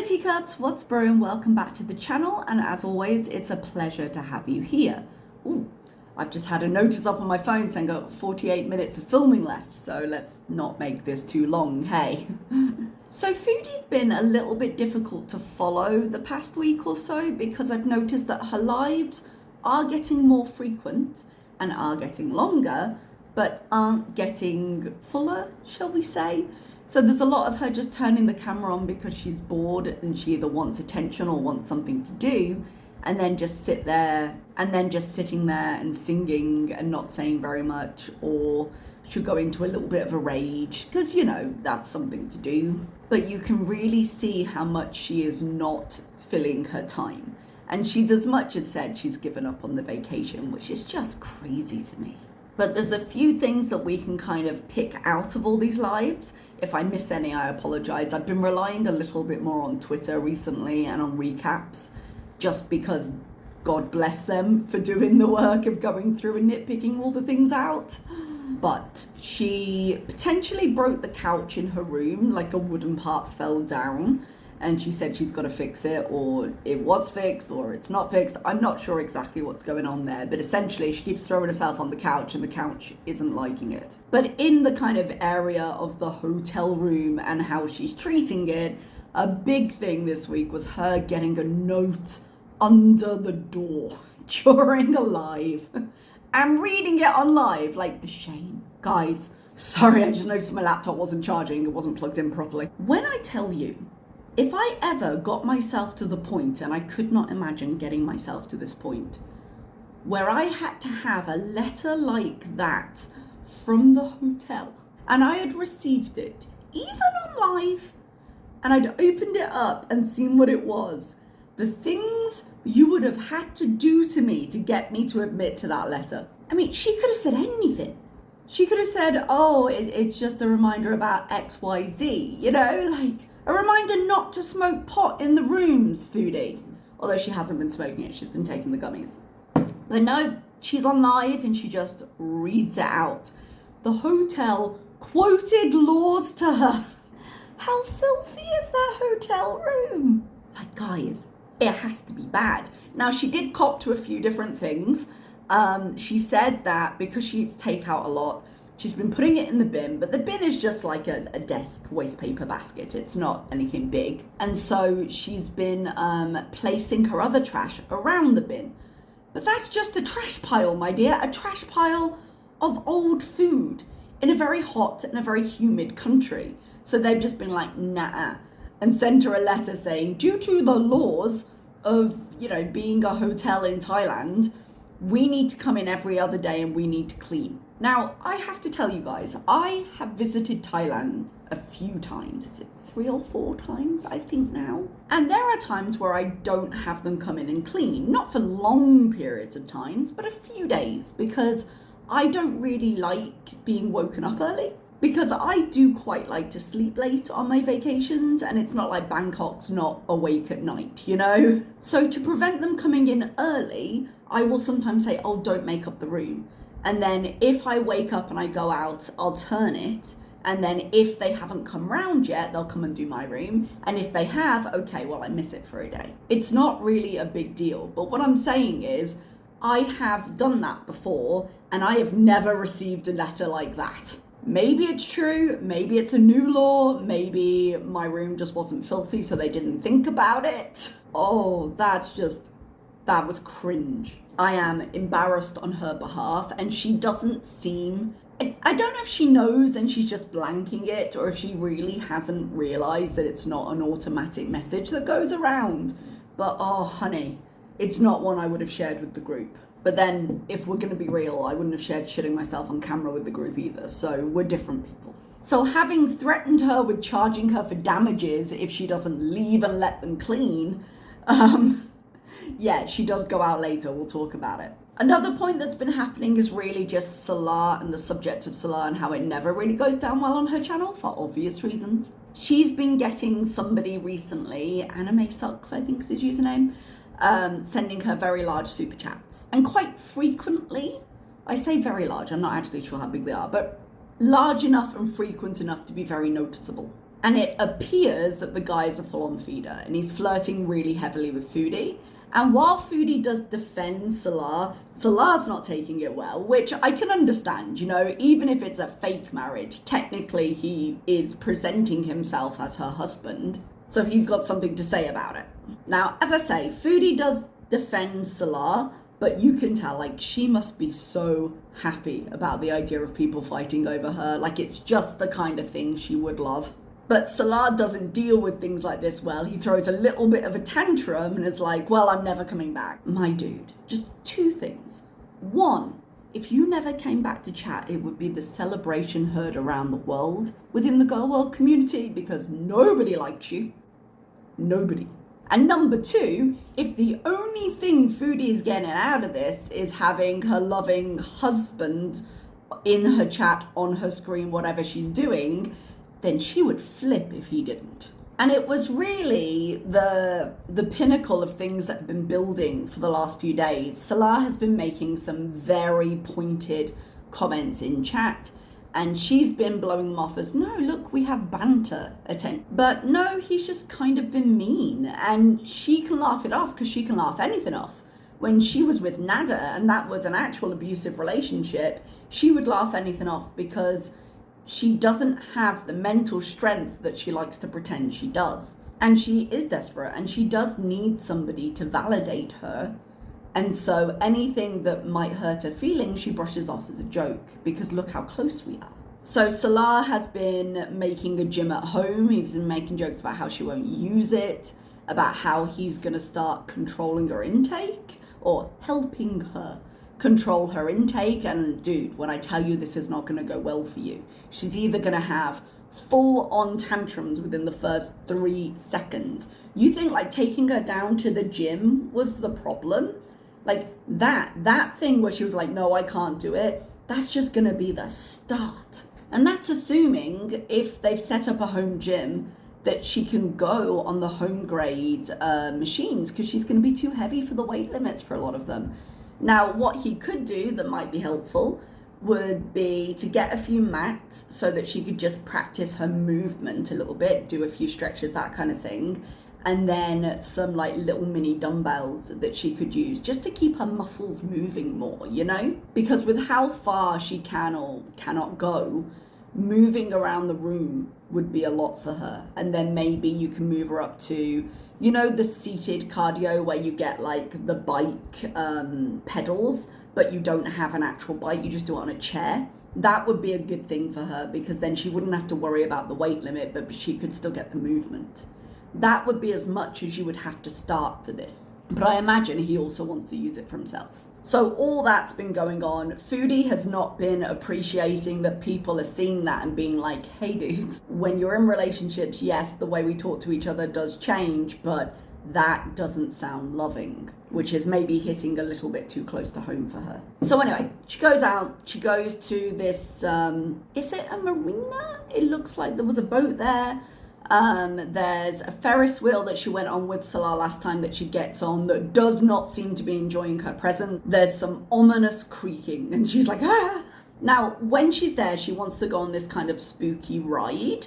Teacups, what's brewing? Welcome back to the channel, and as always, it's a pleasure to have you here. Ooh, I've just had a notice up on my phone saying I've got 48 minutes of filming left, so let's not make this too long, hey? So Foodie's been a little bit difficult to follow the past week or so because I've noticed that her lives are getting more frequent and are getting longer, but aren't getting fuller, shall we say? So there's a lot of her just turning the camera on because she's bored and she either wants attention or wants something to do, and then just sitting there and singing and not saying very much, or she'll go into a little bit of a rage because, you know, that's something to do. But you can really see how much she is not filling her time. And she's as much as said she's given up on the vacation, which is just crazy to me. But there's a few things that we can kind of pick out of all these lives. If I miss any, I apologize. I've been relying a little bit more on Twitter recently and on recaps, just because God bless them for doing the work of going through and nitpicking all the things out. But she potentially broke the couch in her room, like a wooden part fell down, and she said she's got to fix it, or it was fixed, or it's not fixed. I'm not sure exactly what's going on there, but essentially she keeps throwing herself on the couch and the couch isn't liking it. But in the kind of area of the hotel room and how she's treating it, a big thing this week was her getting a note under the door during a live and reading it on live, like the shame. Guys, sorry, I just noticed my laptop wasn't charging, it wasn't plugged in properly. When I tell you, if I ever got myself to the point, and I could not imagine getting myself to this point, where I had to have a letter like that from the hotel, and I had received it, even on live, and I'd opened it up and seen what it was, the things you would have had to do to me to get me to admit to that letter. I mean, she could have said anything. She could have said, oh, it's just a reminder about X, Y, Z, you know, like, a reminder not to smoke pot in the rooms, Foodie. Although she hasn't been smoking it, she's been taking the gummies. But no, she's on live and she just reads it out. The hotel quoted laws to her. How filthy is that hotel room? Like, guys, it has to be bad. Now, she did cop to a few different things. She said that because she eats takeout a lot, she's been putting it in the bin, but the bin is just like a desk waste paper basket. It's not anything big. And so she's been placing her other trash around the bin. But that's just a trash pile, my dear, a trash pile of old food in a very hot and a very humid country. So they've just been like, nah, and sent her a letter saying, due to the laws of, you know, being a hotel in Thailand, we need to come in every other day and we need to clean. Now, I have to tell you guys, I have visited Thailand a few times. Is it 3 or 4 times, I think now? And there are times where I don't have them come in and clean. Not for long periods of times, but a few days, because I don't really like being woken up early. Because I do quite like to sleep late on my vacations, and it's not like Bangkok's not awake at night, you know? So to prevent them coming in early, I will sometimes say, oh, don't make up the room. And then if I wake up and I go out, I'll turn it. And then if they haven't come round yet, they'll come and do my room. And if they have, okay, well, I miss it for a day. It's not really a big deal. But what I'm saying is, I have done that before, and I have never received a letter like that. Maybe it's true, maybe it's a new law, maybe my room just wasn't filthy so they didn't think about it. Oh, that was cringe. I am embarrassed on her behalf, and she doesn't seem, I don't know if she knows and she's just blanking it, or if she really hasn't realized that it's not an automatic message that goes around. But oh honey, it's not one I would have shared with the group. But then, if we're going to be real, I wouldn't have shared shitting myself on camera with the group either, so we're different people. So having threatened her with charging her for damages if she doesn't leave and let them clean, yeah, she does go out later, we'll talk about it. Another point that's been happening is really just Salah and the subject of Salah and how it never really goes down well on her channel for obvious reasons. She's been getting somebody recently, Anime Sucks I think is his username, sending her very large super chats. And quite frequently, I say very large, I'm not actually sure how big they are, but large enough and frequent enough to be very noticeable. And it appears that the guy's a full-on feeder and he's flirting really heavily with Foodie. And while Foodie does defend Salar, Salar's not taking it well, which I can understand, you know, even if it's a fake marriage, technically he is presenting himself as her husband. So he's got something to say about it. Now, as I say, Foodie does defend Salar, but you can tell, like, she must be so happy about the idea of people fighting over her. Like, it's just the kind of thing she would love. But Salar doesn't deal with things like this well. He throws a little bit of a tantrum and is like, well, I'm never coming back. My dude, just two things. One, if you never came back to chat, it would be the celebration heard around the world within the girl world community because nobody liked you. Nobody. And number two, if the only thing Foodie is getting out of this is having her loving husband in her chat, on her screen, whatever she's doing, then she would flip if he didn't. And it was really the pinnacle of things that have been building for the last few days. Salar has been making some very pointed comments in chat, and she's been blowing them off as, no, look, we have banter attention. But no, he's just kind of been mean, and she can laugh it off because she can laugh anything off. When she was with Nada, and that was an actual abusive relationship, she would laugh anything off because she doesn't have the mental strength that she likes to pretend she does. And she is desperate, and she does need somebody to validate her. And so anything that might hurt her feelings, she brushes off as a joke, because look how close we are. So Salar has been making a gym at home. He's been making jokes about how she won't use it, about how he's gonna start controlling her intake, or helping her control her intake. And dude, when I tell you this is not gonna go well for you, she's either gonna have full-on tantrums within the first 3 seconds. You think like taking her down to the gym was the problem? Like that thing where she was like, no, I can't do it, that's just gonna be the start. And that's assuming if they've set up a home gym that she can go on the home grade machines, because she's gonna be too heavy for the weight limits for a lot of them. Now, what he could do that might be helpful would be to get a few mats so that she could just practice her movement a little bit, do a few stretches, that kind of thing. And then some like little mini dumbbells that she could use just to keep her muscles moving more, you know? Because with how far she can or cannot go, moving around the room would be a lot for her. And then maybe you can move her up to, you know, the seated cardio where you get like the bike pedals, but you don't have an actual bike, you just do it on a chair. That would be a good thing for her, because then she wouldn't have to worry about the weight limit, but she could still get the movement. That would be as much as you would have to start for this. But I imagine he also wants to use it for himself. So all that's been going on. Foodie has not been appreciating that people are seeing that and being like, hey dudes, when you're in relationships, yes, the way we talk to each other does change, but that doesn't sound loving, which is maybe hitting a little bit too close to home for her. So anyway, she goes out, she goes to this, is it a marina? It looks like there was a boat there. There's a Ferris wheel that she went on with Salar last time that she gets on that does not seem to be enjoying her presence. There's some ominous creaking and she's like, ah. Now, when she's there, she wants to go on this kind of spooky ride.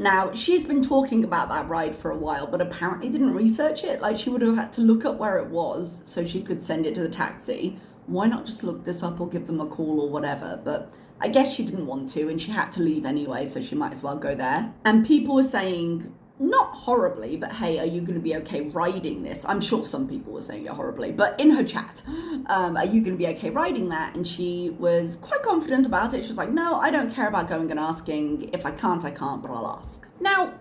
Now, she's been talking about that ride for a while, but apparently didn't research it. Like, she would have had to look up where it was so she could send it to the taxi. Why not just look this up or give them a call or whatever? But I guess she didn't want to, and she had to leave anyway, so she might as well go there. And people were saying, not horribly, but hey, are you going to be okay riding this? I'm sure some people were saying it horribly, but in her chat, are you going to be okay riding that? And she was quite confident about it. She was like, no, I don't care about going and asking. If I can't, I can't, but I'll ask. Now,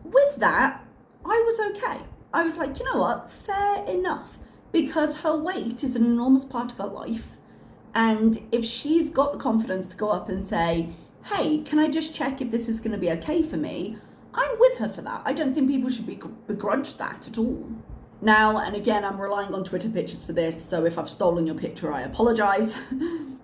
with that, I was okay. I was like, you know what? Fair enough, because her weight is an enormous part of her life. And if she's got the confidence to go up and say, hey, can I just check if this is going to be okay for me? I'm with her for that. I don't think people should begrudge that at all. Now, and again, I'm relying on Twitter pictures for this, so if I've stolen your picture, I apologize.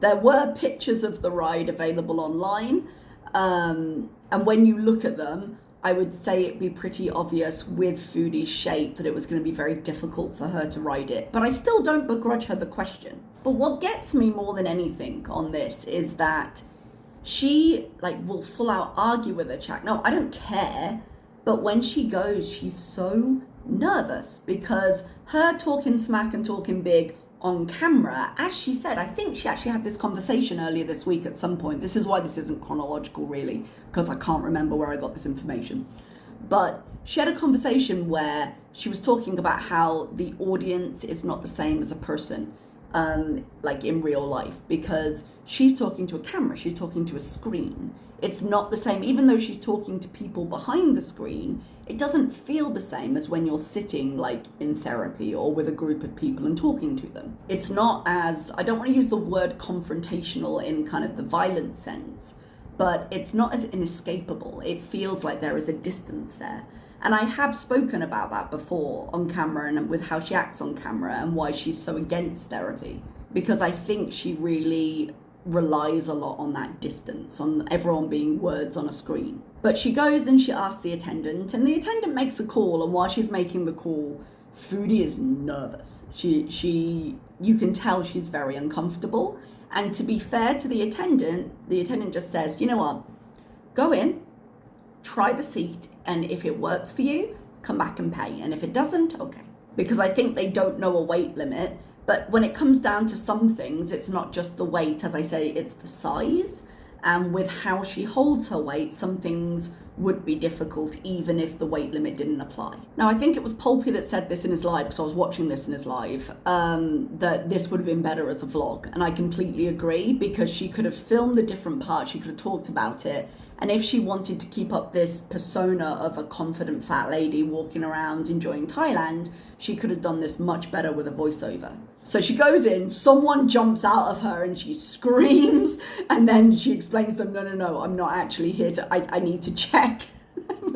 There were pictures of the ride available online, and when you look at them, I would say it'd be pretty obvious with Foodie's shape that it was going to be very difficult for her to ride it. But I still don't begrudge her the question. But what gets me more than anything on this is that she like will full out argue with her chat. No, I don't care. But when she goes, she's so nervous because her talking smack and talking big on camera, as she said, I think she actually had this conversation earlier this week at some point. This is why this isn't chronological really, because I can't remember where I got this information. But she had a conversation where she was talking about how the audience is not the same as a person, like in real life, because she's talking to a camera, she's talking to a screen. It's not the same, even though she's talking to people behind the screen, it doesn't feel the same as when you're sitting like in therapy or with a group of people and talking to them. It's not as, I don't want to use the word confrontational in kind of the violent sense, but it's not as inescapable. It feels like there is a distance there. And I have spoken about that before on camera and with how she acts on camera and why she's so against therapy. Because I think she really relies a lot on that distance, on everyone being words on a screen. But she goes and she asks the attendant, and the attendant makes a call, and while she's making the call, Foodie is nervous. You can tell she's very uncomfortable. And to be fair to the attendant just says, you know what, go in, try the seat, and if it works for you, come back and pay. And if it doesn't, okay. Because I think they don't know a weight limit. But when it comes down to some things, it's not just the weight, as I say, it's the size. And with how she holds her weight, some things would be difficult even if the weight limit didn't apply. Now, I think it was Pulpy that said this in his live, because I was watching this in his live, that this would have been better as a vlog. And I completely agree, because she could have filmed the different parts, she could have talked about it. And if she wanted to keep up this persona of a confident fat lady walking around enjoying Thailand, she could have done this much better with a voiceover. So she goes in, someone jumps out of her and she screams, and then she explains to them, no, I'm not actually here to, I need to check.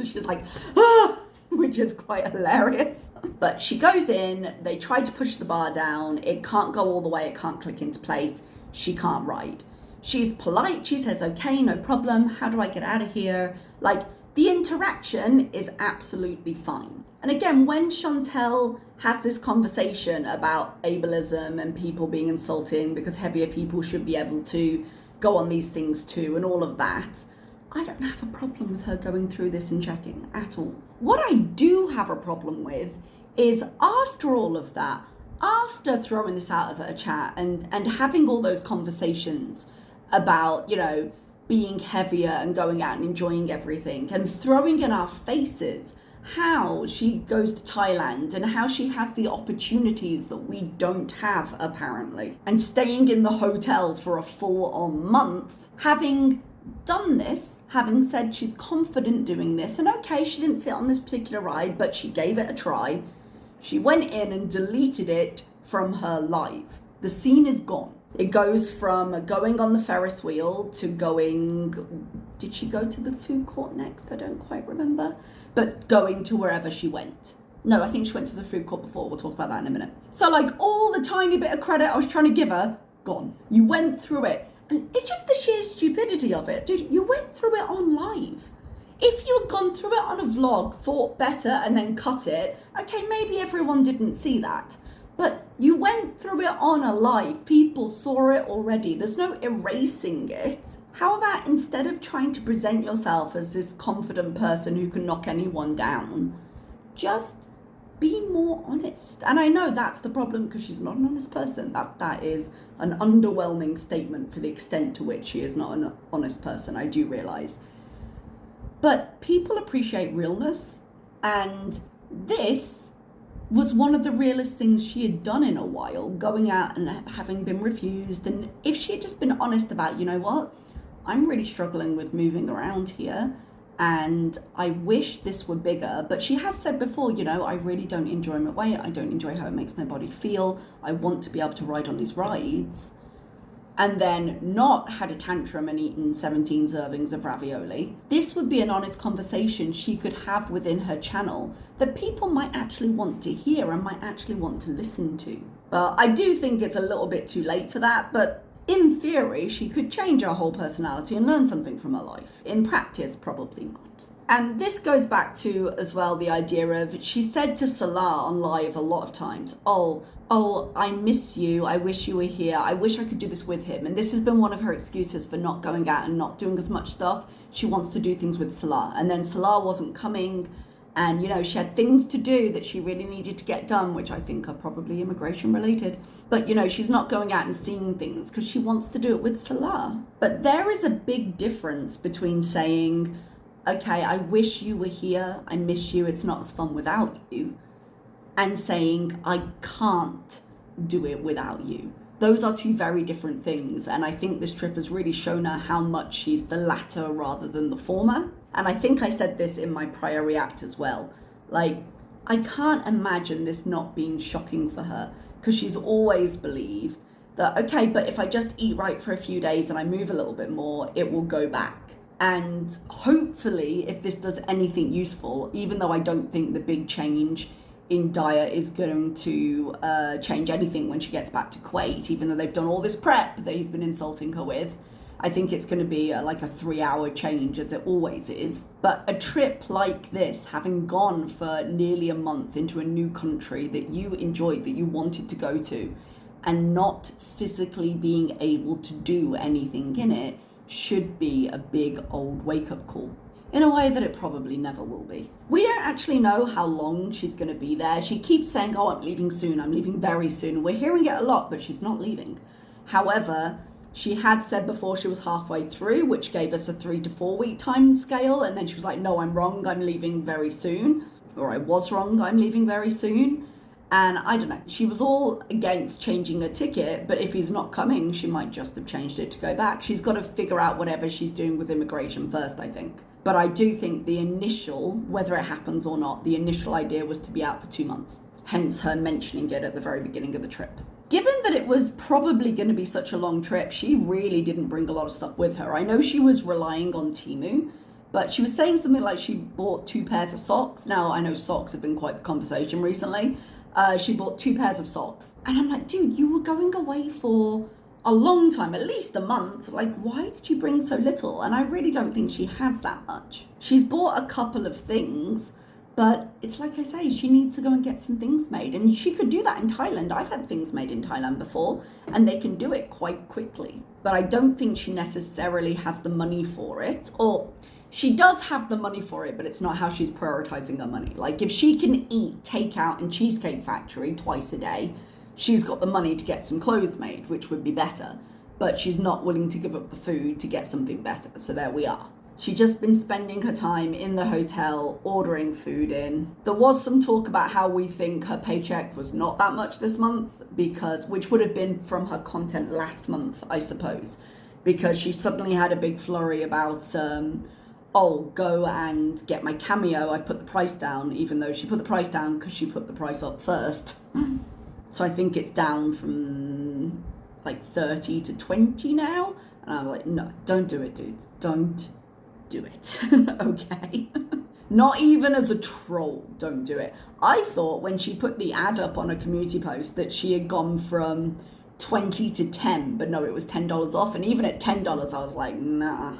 She's like, ah, which is quite hilarious. But she goes in, they try to push the bar down, it can't go all the way, it can't click into place, she can't ride. She's polite, she says, okay, no problem, how do I get out of here? Like, the interaction is absolutely fine. And again, when Chantal has this conversation about ableism and people being insulting because heavier people should be able to go on these things too and all of that, I don't have a problem with her going through this and checking at all. What I do have a problem with is after all of that, after throwing this out of her chat and having all those conversations about, you know, being heavier and going out and enjoying everything and throwing in our faces how she goes to Thailand and how she has the opportunities that we don't have apparently, and staying in the hotel for a full-on month, having done this, having said she's confident doing this, and okay, she didn't fit on this particular ride, but she gave it a try. She went in and deleted it from her live. The scene is gone. It goes from going on the Ferris wheel to going, did she go to the food court next? I don't quite remember. But going to wherever she went. No, I think she went to the food court before. We'll talk about that in a minute. So like all the tiny bit of credit I was trying to give her, gone. You went through it. And it's just the sheer stupidity of it. Dude, you went through it on live. If you had gone through it on a vlog, thought better, and then cut it, okay, maybe everyone didn't see that. But you went through it on a live. People saw it already. There's no erasing it. How about instead of trying to present yourself as this confident person who can knock anyone down, just be more honest? And I know that's the problem because she's not an honest person. That is an underwhelming statement for the extent to which she is not an honest person, I do realise. But people appreciate realness, and this was one of the realest things she had done in a while, going out and having been refused. And if she had just been honest about, you know what, I'm really struggling with moving around here and I wish this were bigger. But she has said before, you know, I really don't enjoy my weight. I don't enjoy how it makes my body feel. I want to be able to ride on these rides. And then not had a tantrum and eaten 17 servings of ravioli. This would be an honest conversation she could have within her channel that people might actually want to hear and might actually want to listen to. But I do think it's a little bit too late for that, but in theory, she could change her whole personality and learn something from her life. In practice, probably not. And this goes back to, as well, the idea of, she said to Salah on live a lot of times, oh, I miss you. I wish you were here. I wish I could do this with him. And this has been one of her excuses for not going out and not doing as much stuff. She wants to do things with Salah. And then Salah wasn't coming. And, you know, she had things to do that she really needed to get done, which I think are probably immigration related. But, you know, she's not going out and seeing things because she wants to do it with Salah. But there is a big difference between saying, okay, I wish you were here. I miss you. It's not as fun without you. And saying, I can't do it without you. Those are two very different things. And I think this trip has really shown her how much she's the latter rather than the former. And I think I said this in my prior react as well. Like, I can't imagine this not being shocking for her, because she's always believed that, okay, but if I just eat right for a few days and I move a little bit more, it will go back. And hopefully, if this does anything useful, even though I don't think the big change in diet is going to change anything when she gets back to Kuwait, even though they've done all this prep that he's been insulting her with, I think it's going to be like a 3-hour change, as it always is. But a trip like this, having gone for nearly a month into a new country that you enjoyed, that you wanted to go to, and not physically being able to do anything in it, should be a big old wake-up call, in a way that it probably never will be. We don't actually know how long she's going to be there. She keeps saying, oh, I'm leaving soon, I'm leaving very soon. We're hearing it a lot, but she's not leaving. However, she had said before she was halfway through, which gave us a 3 to 4 week time scale. And then she was like, no, I'm wrong, I'm leaving very soon. Or I was wrong, I'm leaving very soon. And I don't know, she was all against changing her ticket, but if he's not coming, she might just have changed it to go back. She's got to figure out whatever she's doing with immigration first, I think. But I do think the initial, whether it happens or not, the initial idea was to be out for 2 months. Hence her mentioning it at the very beginning of the trip. Given that it was probably going to be such a long trip, she really didn't bring a lot of stuff with her. I know she was relying on Temu, but she was saying something like she bought 2 pairs of socks. Now, I know socks have been quite the conversation recently. She bought 2 pairs of socks. And I'm like, dude, you were going away for a long time, at least a month. Like, why did you bring so little? And I really don't think she has that much. She's bought a couple of things, but it's like I say, she needs to go and get some things made. And she could do that in Thailand. I've had things made in Thailand before, and they can do it quite quickly. But I don't think she necessarily has the money for it. Or she does have the money for it, but it's not how she's prioritizing her money. Like, if she can eat takeout and Cheesecake Factory twice a day, she's got the money to get some clothes made, which would be better. But she's not willing to give up the food to get something better. So there we are. She's just been spending her time in the hotel, ordering food in. There was some talk about how we think her paycheck was not that much this month, which would have been from her content last month, I suppose. Because she suddenly had a big flurry about, go and get my cameo. I put the price down, even though she put the price down because she put the price up first. So I think it's down from like 30 to 20 now. And I was like, no, don't do it, dudes. Don't do it. Okay. Not even as a troll, don't do it. I thought when she put the ad up on a community post that she had gone from 20 to 10, but no, it was $10 off. And even at $10, I was like, nah.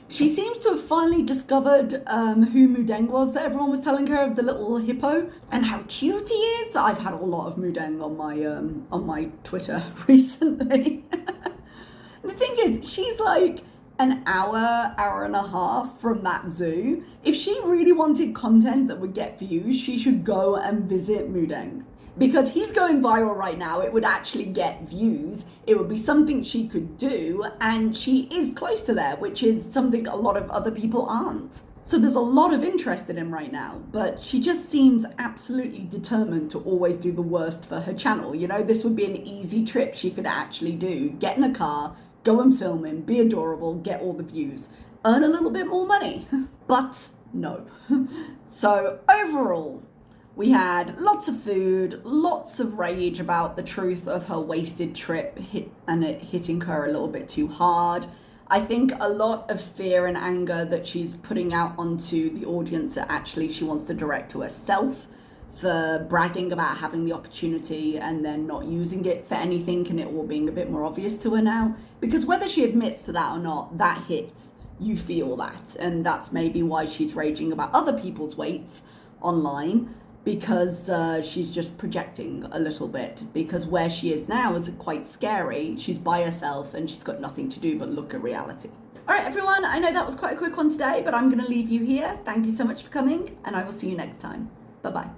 She seems to have finally discovered who Mudeng was that everyone was telling her, of the little hippo, and how cute he is. I've had a lot of Mudeng on my Twitter recently. The thing is, she's like an hour and a half from that zoo. If she really wanted content that would get views, she should go and visit Mudeng. Because he's going viral right now, it would actually get views. It would be something she could do, and she is close to there, which is something a lot of other people aren't. So there's a lot of interest in him right now, but she just seems absolutely determined to always do the worst for her channel. You know, this would be an easy trip she could actually do. Get in a car, go and film him, be adorable, get all the views, earn a little bit more money. But no. So overall, we had lots of food, lots of rage about the truth of her wasted trip and it hitting her a little bit too hard. I think a lot of fear and anger that she's putting out onto the audience that actually she wants to direct to herself for bragging about having the opportunity and then not using it for anything, and it all being a bit more obvious to her now. Because whether she admits to that or not, that hits you feel that. And that's maybe why she's raging about other people's weights online, because she's just projecting a little bit, because where she is now is quite scary. She's by herself and she's got nothing to do but look at reality. All right, everyone, I know that was quite a quick one today, but I'm going to leave you here. Thank you so much for coming, and I will see you next time. Bye-bye.